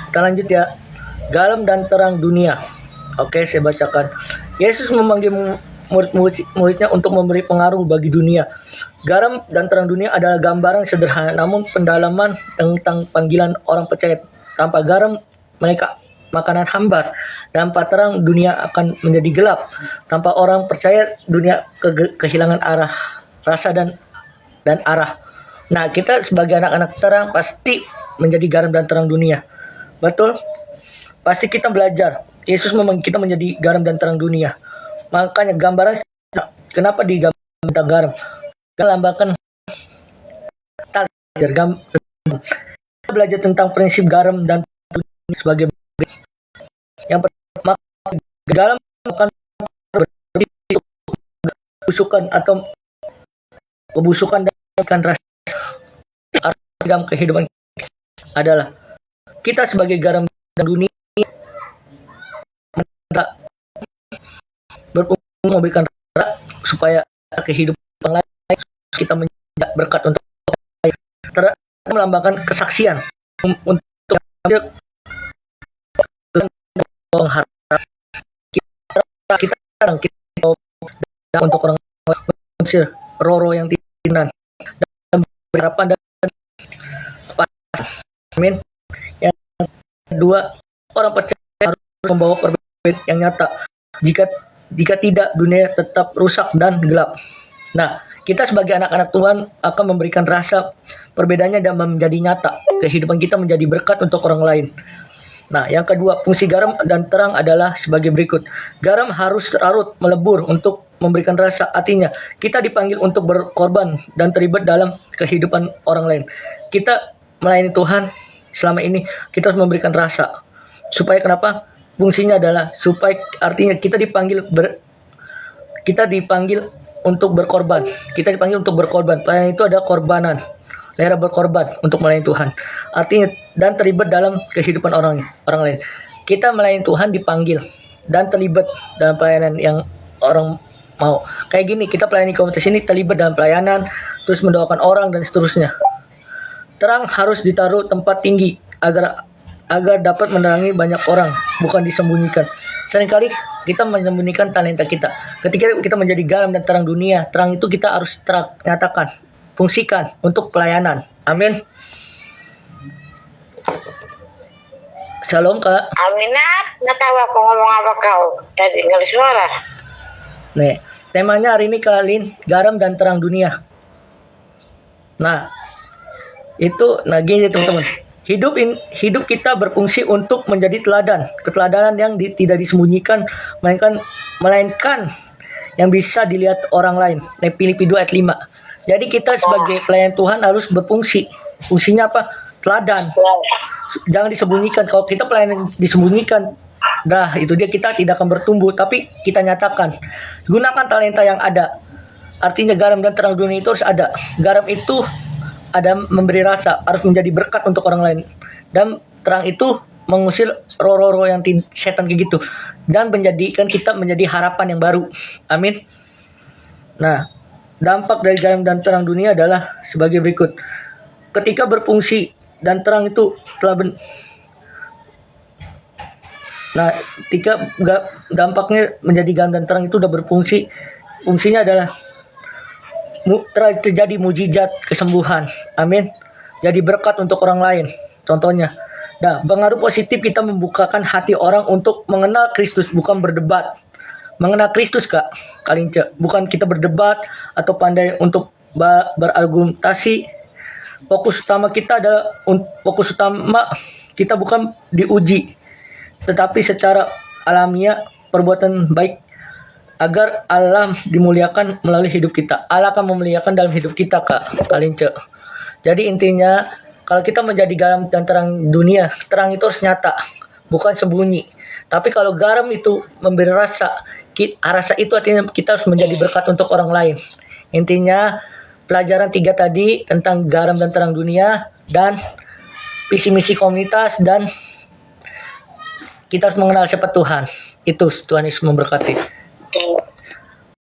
Kita lanjut ya. Garam dan terang dunia. Oke, saya bacakan. Yesus memanggil murid-muridnya untuk memberi pengaruh bagi dunia. Garam dan terang dunia adalah gambaran sederhana namun pendalaman tentang panggilan orang percaya. Tanpa garam mereka makanan hambar, tanpa terang dunia akan menjadi gelap. Tanpa orang percaya dunia kehilangan arah, rasa dan arah. Nah, kita sebagai anak-anak terang pasti menjadi garam dan terang dunia. Betul? Pasti kita belajar. Yesus memanggil kita menjadi garam dan terang dunia. Makanya gambaran kenapa digambar garam? Lambangkan kita belajar tentang prinsip garam dan dunia sebagai yang pertama, garam akan busukan atau kebusukan dan rasa dalam kehidupan adalah kita sebagai garam dan dunia berfungsi memberikan rasa supaya kehidupan lain kita menjadi berkat untuk melambangkan kesaksian untuk mengharap kita untuk orang Mesir roro yang tidak dan berharapan dan amin. Yang kedua, orang percaya harus membawa perbedaan yang nyata. Jika tidak, dunia tetap rusak dan gelap. Nah, kita sebagai anak-anak Tuhan akan memberikan rasa perbedaannya dan menjadi nyata. Kehidupan kita menjadi berkat untuk orang lain. Nah, yang kedua, fungsi garam dan terang adalah sebagai berikut. Garam harus larut, melebur untuk memberikan rasa. Artinya, kita dipanggil untuk berkorban dan terlibat dalam kehidupan orang lain. Kita melayani Tuhan selama ini, kita harus memberikan rasa. Supaya kenapa? Fungsinya adalah supaya artinya kita dipanggil untuk berkorban. Kita dipanggil untuk berkorban. Pelayanan itu ada korbanan. Daerah berkorban untuk melayani Tuhan. Artinya dan terlibat dalam kehidupan orang lain. Kita melayani Tuhan dipanggil dan terlibat dalam pelayanan yang orang mau. Kayak gini, kita pelayani komunitas ini terlibat dalam pelayanan, terus mendoakan orang dan seterusnya. Terang harus ditaruh tempat tinggi agar dapat menerangi banyak orang, bukan disembunyikan. Seringkali kita menyembunyikan talenta kita. Ketika kita menjadi garam dan terang dunia, terang itu kita harus nyatakan, fungsikan untuk pelayanan. Amin. Shalom Kak. Aminat, nggak tahu aku ngomong apa kau. Tadi nggak ada suara. Nih, temanya hari ini Kak Lin, garam dan terang dunia. Nah, itu gini teman-teman. Hidup kita berfungsi untuk menjadi teladan. Keteladanan yang tidak disembunyikan, melainkan yang bisa dilihat orang lain. Filipi 2 ayat 5. Jadi kita sebagai pelayan Tuhan harus berfungsi. Fungsinya apa? Teladan. Jangan disembunyikan. Kalau kita pelayanan disembunyikan, itu dia, kita tidak akan bertumbuh. Tapi kita nyatakan. Gunakan talenta yang ada. Artinya garam dan terang dunia itu harus ada. Garam itu ada memberi rasa, harus menjadi berkat untuk orang lain. Dan terang itu mengusir roh-roh yang setan kayak gitu. Dan menjadikan kita menjadi harapan yang baru. Amin. Nah, dampak dari garam dan terang dunia adalah sebagai berikut. Ketika berfungsi dan terang itu telah ketika dampaknya menjadi garam dan terang itu udah berfungsi, fungsinya adalah terjadi mujizat kesembuhan. Amin. Jadi berkat untuk orang lain. Contohnya, pengaruh positif kita membukakan hati orang untuk mengenal Kristus, bukan berdebat. Mengenal Kristus Kak Kalince, bukan kita berdebat atau pandai untuk berargumentasi. Fokus utama kita bukan diuji, tetapi secara alamiah perbuatan baik agar Allah dimuliakan melalui hidup kita. Allah akan memuliakan dalam hidup kita Kak Kalince. Jadi intinya kalau kita menjadi garam dan terang dunia, terang itu harus nyata, bukan sembunyi. Tapi kalau garam itu memberi rasa itu artinya kita harus menjadi berkat untuk orang lain. Intinya pelajaran 3 tadi tentang garam dan terang dunia dan visi misi komunitas, dan kita harus mengenal siapa Tuhan. Itu Tuhan Yesus memberkati.